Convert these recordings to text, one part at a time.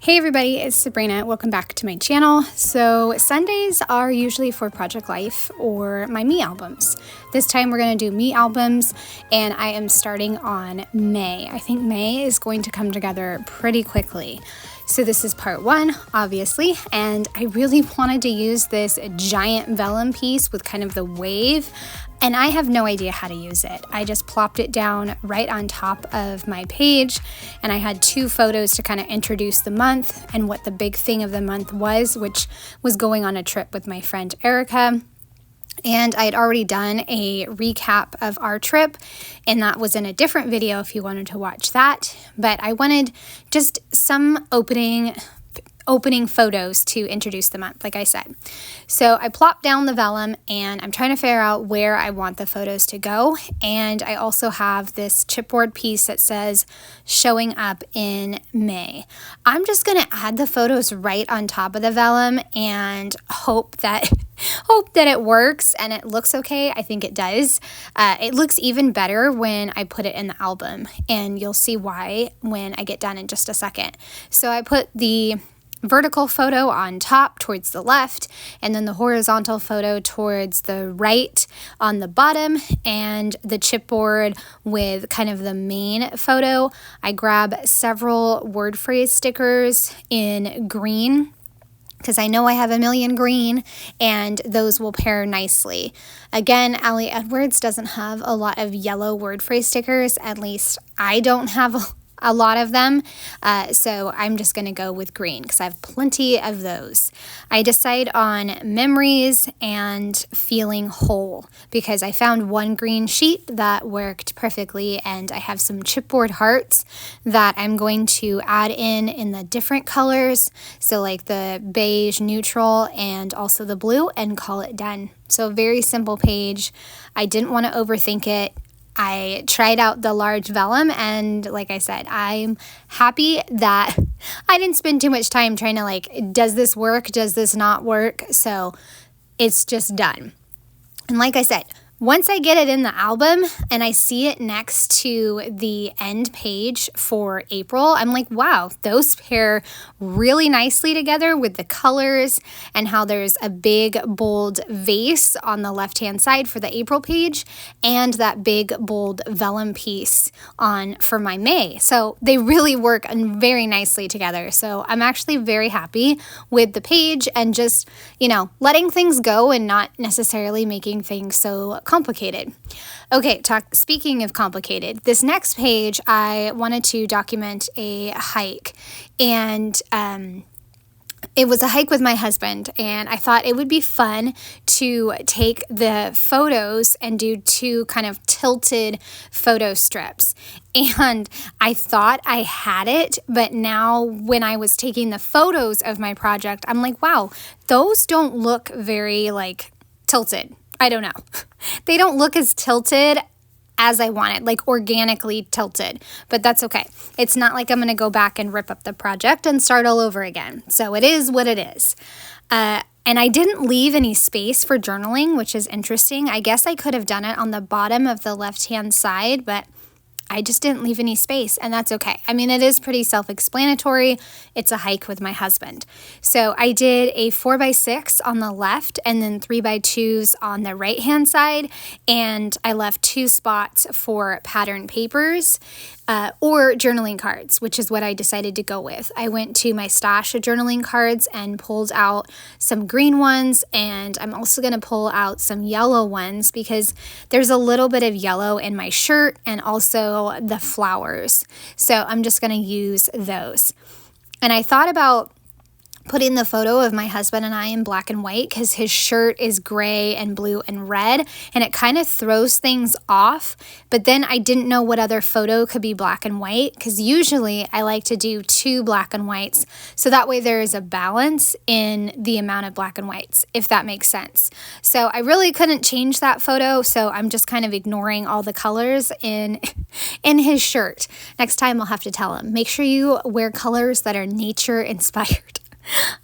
Hey everybody, it's Sabrina. Welcome back to my channel. So Sundays are usually for Project Life or my me albums. This time we're going to do me albums and I am starting on May. I think May is going to come together pretty quickly. So this is part one, obviously, and I really wanted to use this giant vellum piece with kind of the wave, and I have no idea how to use it. I just plopped it down right on top of my page, and I had two photos to kind of introduce the month and what the big thing of the month was, which was going on a trip with my friend Erica. And I had already done a recap of our trip, and that was in a different video if you wanted to watch that. But I wanted just some opening photos to introduce the month, like I said. So I plopped down the vellum and I'm trying to figure out where I want the photos to go. And I also have this chipboard piece that says showing up in May. I'm just going to add the photos right on top of the vellum and hope that it works and it looks okay. I think it does. It looks even better when I put it in the album, and you'll see why when I get done in just a second. So I put the vertical photo on top towards the left, and then the horizontal photo towards the right on the bottom, and the chipboard with kind of the main photo. I grab several word phrase stickers in green because I know I have a million green, and those will pair nicely. Again, Allie Edwards doesn't have a lot of yellow word phrase stickers. At least I don't have a lot of them, so I'm just going to go with green because I have plenty of those. I decide on memories and feeling whole because I found one green sheet that worked perfectly, and I have some chipboard hearts that I'm going to add in the different colors, so like the beige neutral and also the blue, and call it done. So a very simple page. I didn't want to overthink it. I tried out the large vellum, and like I said, I'm happy that I didn't spend too much time trying to does this work? Does this not work? So it's just done. And like I said, once I get it in the album and I see it next to the end page for April, I'm like, wow, those pair really nicely together with the colors and how there's a big, bold vase on the left-hand side for the April page and that big, bold vellum piece for my May. So they really work very nicely together. So I'm actually very happy with the page and just, letting things go and not necessarily making things so complicated. Okay, speaking of complicated, this next page I wanted to document a hike, and it was a hike with my husband, and I thought it would be fun to take the photos and do two kind of tilted photo strips. And I thought I had it, but now when I was taking the photos of my project, I'm like, wow, those don't look very tilted. I don't know. They don't look as tilted as I want it, organically tilted, but that's okay. It's not like I'm going to go back and rip up the project and start all over again. So it is what it is. And I didn't leave any space for journaling, which is interesting. I guess I could have done it on the bottom of the left-hand side, but I just didn't leave any space, and that's okay. I mean, it is pretty self-explanatory. It's a hike with my husband. So I did a 4x6 on the left and then 3x2s on the right-hand side, and I left two spots for pattern papers or journaling cards, which is what I decided to go with. I went to my stash of journaling cards and pulled out some green ones, and I'm also going to pull out some yellow ones because there's a little bit of yellow in my shirt and also the flowers. So I'm just going to use those. And I thought about putting the photo of my husband and I in black and white because his shirt is gray and blue and red, and it kind of throws things off. But then I didn't know what other photo could be black and white because usually I like to do two black and whites, so that way there is a balance in the amount of black and whites, if that makes sense. So I really couldn't change that photo, so I'm just kind of ignoring all the colors in his shirt. Next time I'll have to tell him, make sure you wear colors that are nature inspired.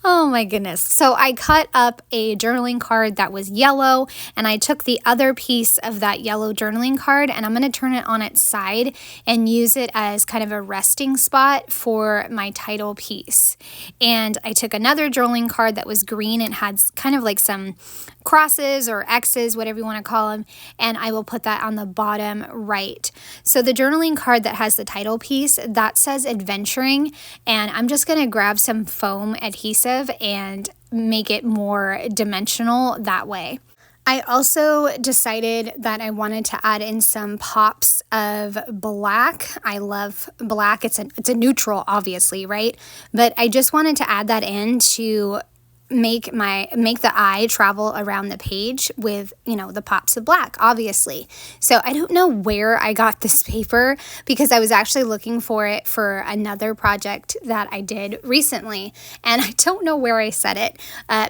Oh my goodness. So I cut up a journaling card that was yellow, and I took the other piece of that yellow journaling card and I'm going to turn it on its side and use it as kind of a resting spot for my title piece. And I took another journaling card that was green and had kind of like some crosses or X's, whatever you want to call them, and I will put that on the bottom right. So the journaling card that has the title piece, that says adventuring, and I'm just going to grab some foam adhesive and make it more dimensional that way. I also decided that I wanted to add in some pops of black. I love black. It's a neutral, obviously, right? But I just wanted to add that in to make the eye travel around the page with, the pops of black, obviously. So I don't know where I got this paper because I was actually looking for it for another project that I did recently, and I don't know where I set it.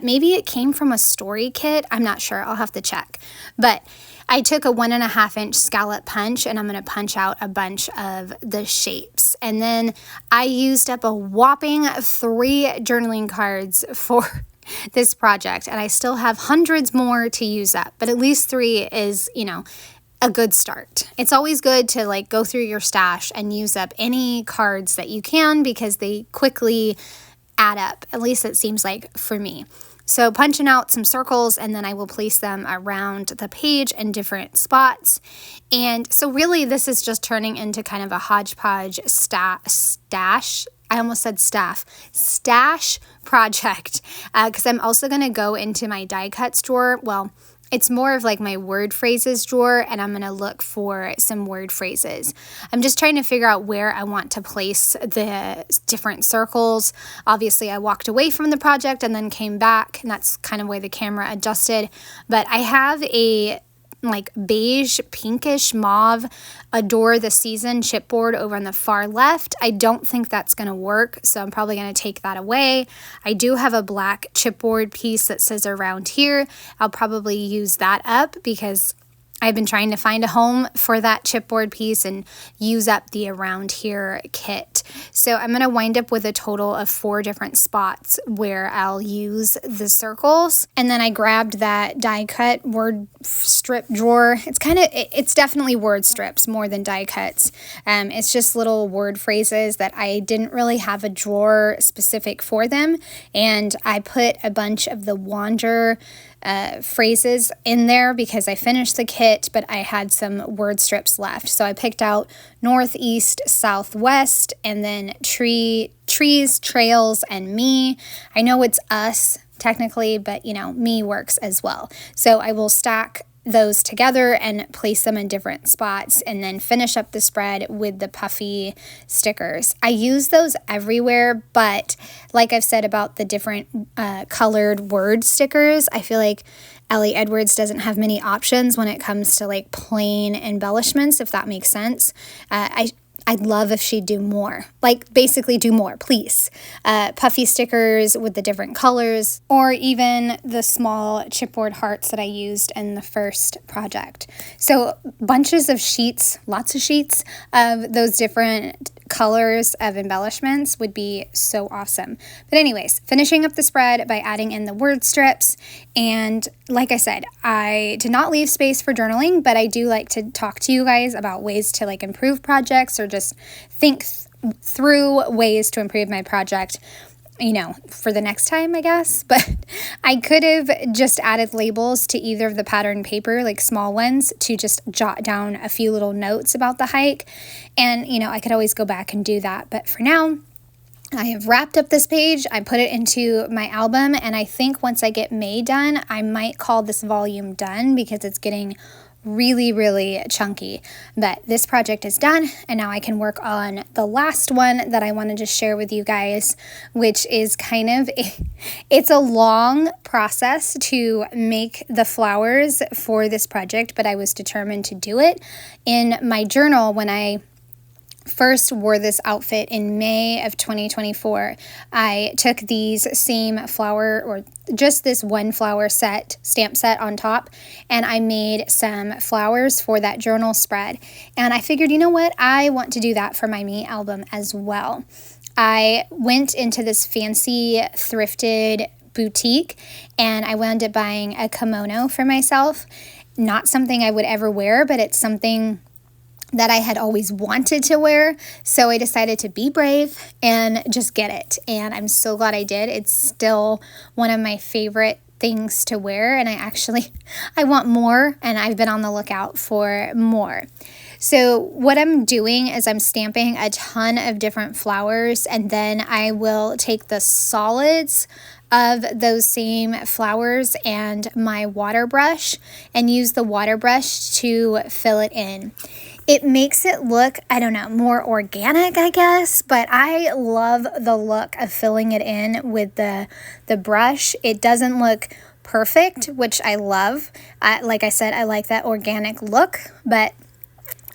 Maybe it came from a story kit. I'm not sure. I'll have to check. But I took a 1.5-inch scallop punch and I'm going to punch out a bunch of the shapes. And then I used up a whopping 3 journaling cards for this project, and I still have hundreds more to use up, but at least 3 is, a good start. It's always good to go through your stash and use up any cards that you can because they quickly add up. At least it seems like for me. So punching out some circles, and then I will place them around the page in different spots. And so really this is just turning into kind of a hodgepodge stash. I almost said stash project, because I'm also going to go into my die cuts drawer. Well, it's more of like my word phrases drawer, and I'm going to look for some word phrases. I'm just trying to figure out where I want to place the different circles. Obviously, I walked away from the project and then came back, and that's kind of the way the camera adjusted. But I have a beige, pinkish, mauve Adore the Season chipboard over on the far left. I don't think that's going to work, so I'm probably going to take that away. I do have a black chipboard piece that says around here. I'll probably use that up because I've been trying to find a home for that chipboard piece and use up the around here kit. So I'm going to wind up with a total of 4 different spots where I'll use the circles. And then I grabbed that die cut word strip drawer. It's definitely word strips more than die cuts. It's just little word phrases that I didn't really have a drawer specific for them. And I put a bunch of the Wander phrases in there because I finished the kit, but I had some word strips left. So I picked out northeast, southwest, and then trees, trails, and me. I know it's us technically, but me works as well. So I will stack those together and place them in different spots and then finish up the spread with the puffy stickers. I use those everywhere, but like I've said about the different colored word stickers, I feel like Ellie Edwards doesn't have many options when it comes to plain embellishments, if that makes sense. I'd love if she'd do more. Basically do more, please. Puffy stickers with the different colors, or even the small chipboard hearts that I used in the first project. So bunches of sheets, lots of sheets of those different colors of embellishments would be so awesome. But anyways, finishing up the spread by adding in the word strips. And like I said, I did not leave space for journaling, but I do like to talk to you guys about ways to improve projects or just think through ways to improve my project, for the next time, I guess. But I could have just added labels to either of the pattern paper, small ones, to just jot down a few little notes about the hike. And, I could always go back and do that. But for now, I have wrapped up this page. I put it into my album. And I think once I get May done, I might call this volume done because it's getting really, really chunky. But this project is done, and now I can work on the last one that I wanted to share with you guys, which is it's a long process to make the flowers for this project, but I was determined to do it. In my journal, when I first wore this outfit in May of 2024, I took these same flower, or just this one flower stamp set on top, and I made some flowers for that journal spread. And I figured, I want to do that for my Me album as well. I went into this fancy thrifted boutique and I wound up buying a kimono for myself. Not something I would ever wear, but it's something that I had always wanted to wear. So I decided to be brave and just get it. And I'm so glad I did. It's still one of my favorite things to wear. And I want more, and I've been on the lookout for more. So what I'm doing is I'm stamping a ton of different flowers, and then I will take the solids of those same flowers and my water brush and use the water brush to fill it in. It makes it look, I don't know, more organic, I guess, but I love the look of filling it in with the brush. It doesn't look perfect, which I love. Like I said, I like that organic look, but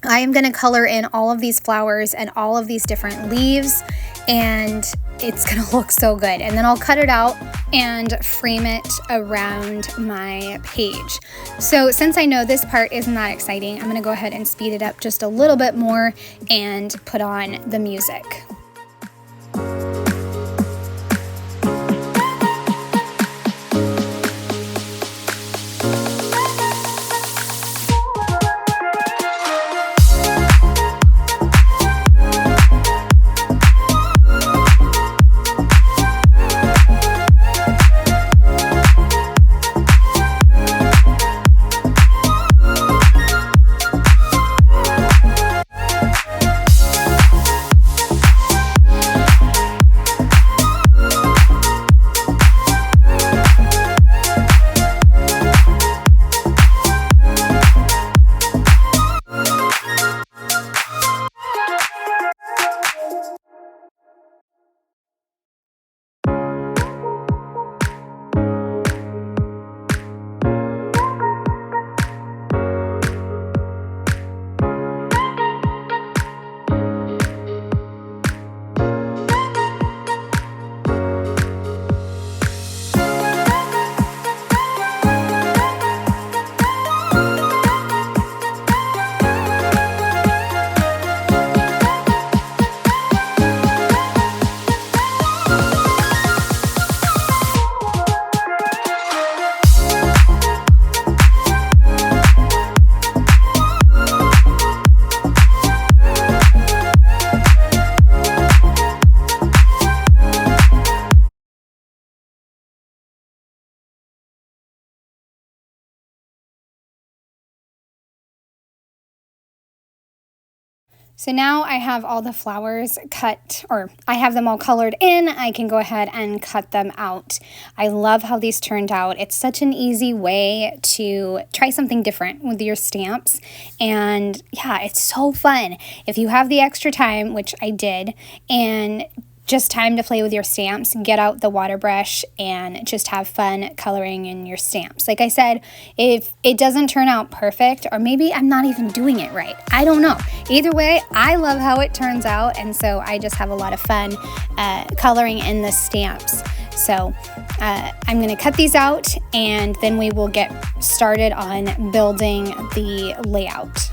I am going to color in all of these flowers and all of these different leaves, and it's going to look so good. And then I'll cut it out and frame it around my page. So since I know this part isn't that exciting, I'm going to go ahead and speed it up just a little bit more and put on the music. So now I have all the flowers cut, or I have them all colored in. I can go ahead and cut them out. I love how these turned out. It's such an easy way to try something different with your stamps. And yeah, it's so fun. If you have the extra time, which I did, and just time to play with your stamps, get out the water brush and just have fun coloring in your stamps. Like I said, if it doesn't turn out perfect, or maybe I'm not even doing it right, I don't know. Either way, I love how it turns out, and so I just have a lot of fun coloring in the stamps. So I'm going to cut these out, and then we will get started on building the layout.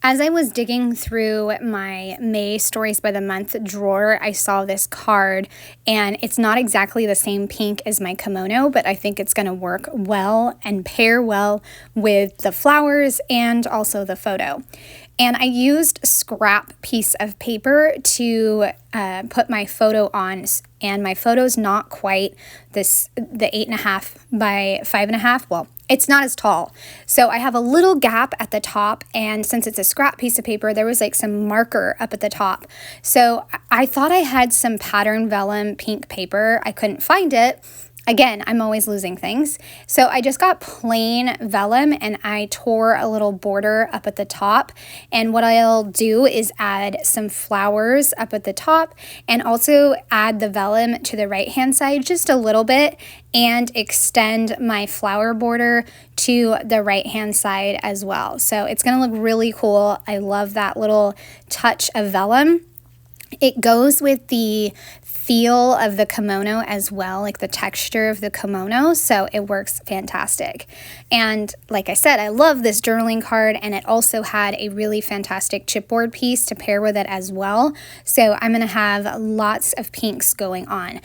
As I was digging through my May Stories by the Month drawer, I saw this card, and it's not exactly the same pink as my kimono, but I think it's going to work well and pair well with the flowers and also the photo. And I used a scrap piece of paper to put my photo on, and my photo's not quite the 8.5 by 5.5. Well, it's not as tall. So I have a little gap at the top, and since it's a scrap piece of paper, there was like some marker up at the top. So I thought I had some pattern vellum pink paper. I couldn't find it. Again, I'm always losing things. So I just got plain vellum and I tore a little border up at the top. And what I'll do is add some flowers up at the top and also add the vellum to the right hand side just a little bit and extend my flower border to the right hand side as well. So it's going to look really cool. I love that little touch of vellum. It goes with the feel of the kimono as well, like the texture of the kimono, so it works fantastic. And like I said, I love this journaling card, and it also had a really fantastic chipboard piece to pair with it as well. So I'm going to have lots of pinks going on.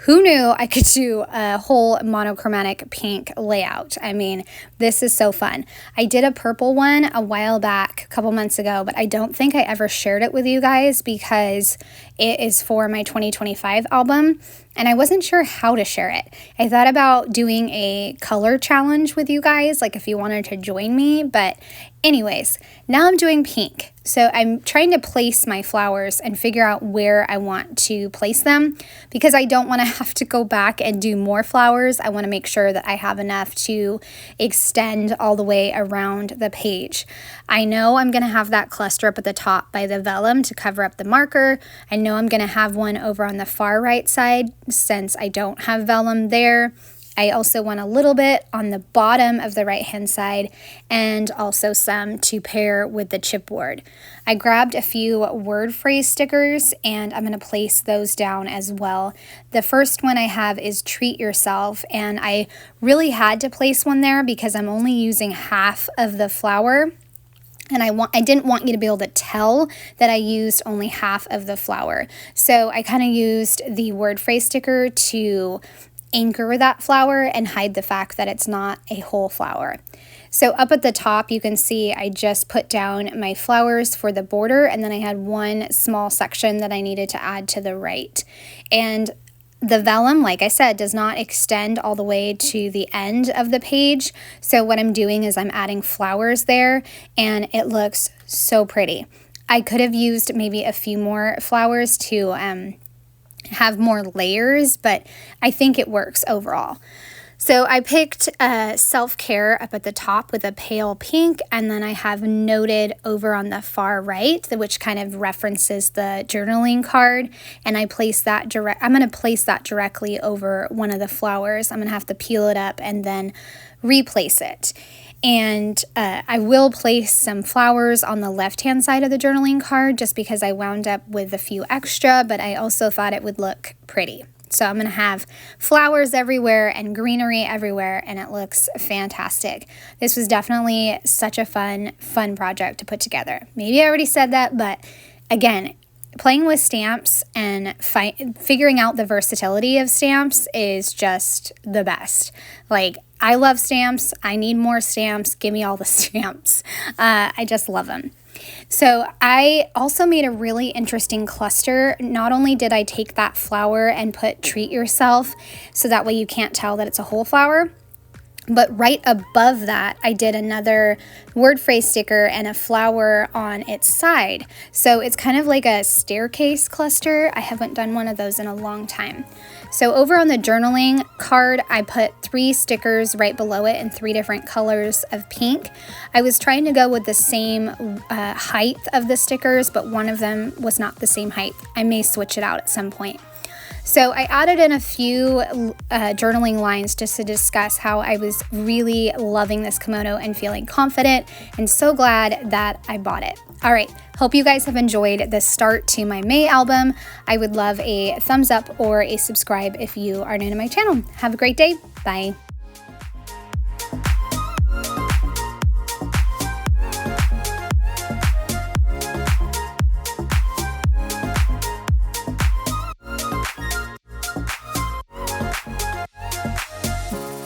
Who knew I could do a whole monochromatic pink layout? I mean, this is so fun. I did a purple one a while back, a couple months ago, but I don't think I ever shared it with you guys because it is for my 2025 album, and I wasn't sure how to share it. I thought about doing a color challenge with you guys, like if you wanted to join me, but anyways, now I'm doing pink. So I'm trying to place my flowers and figure out where I want to place them because I don't want to have to go back and do more flowers. I want to make sure that I have enough to extend all the way around the page. I know I'm going to have that cluster up at the top by the vellum to cover up the marker. I know I'm going to have one over on the far right side since I don't have vellum there. I also want a little bit on the bottom of the right hand side and also some to pair with the chipboard. I grabbed a few word phrase stickers and I'm going to place those down as well. The first one I have is treat yourself, and I really had to place one there because I'm only using half of the flower. And I didn't want you to be able to tell that I used only half of the flower. So I kind of used the word phrase sticker to anchor that flower and hide the fact that it's not a whole flower. So up at the top, you can see I just put down my flowers for the border, and then I had one small section that I needed to add to the right. And the vellum, like I said, does not extend all the way to the end of the page. So what I'm doing is I'm adding flowers there, and it looks so pretty. I could have used maybe a few more flowers to have more layers, but I think it works overall. So I picked self-care up at the top with a pale pink, and then I have noted over on the far right, which kind of references the journaling card, and I place that I'm going to place that directly over one of the flowers. I'm going to have to peel it up and then replace it. And I will place some flowers on the left-hand side of the journaling card just because I wound up with a few extra, but I also thought it would look pretty. So I'm going to have flowers everywhere and greenery everywhere, and it looks fantastic. This was definitely such a fun project to put together. Maybe I already said that, but again, playing with stamps and figuring out the versatility of stamps is just the best. Like, I love stamps. I need more stamps. Give me all the stamps. I just love them. So I also made a really interesting cluster. Not only did I take that flower and put treat yourself so that way you can't tell that it's a whole flower, but right above that, I did another word phrase sticker and a flower on its side. So it's kind of like a staircase cluster. I haven't done one of those in a long time. So over on the journaling card, I put 3 stickers right below it in 3 different colors of pink. I was trying to go with the same height of the stickers, but one of them was not the same height. I may switch it out at some point. So I added in a few journaling lines just to discuss how I was really loving this kimono and feeling confident and so glad that I bought it. All right, hope you guys have enjoyed the start to my May album. I would love a thumbs up or a subscribe if you are new to my channel. Have a great day. Bye.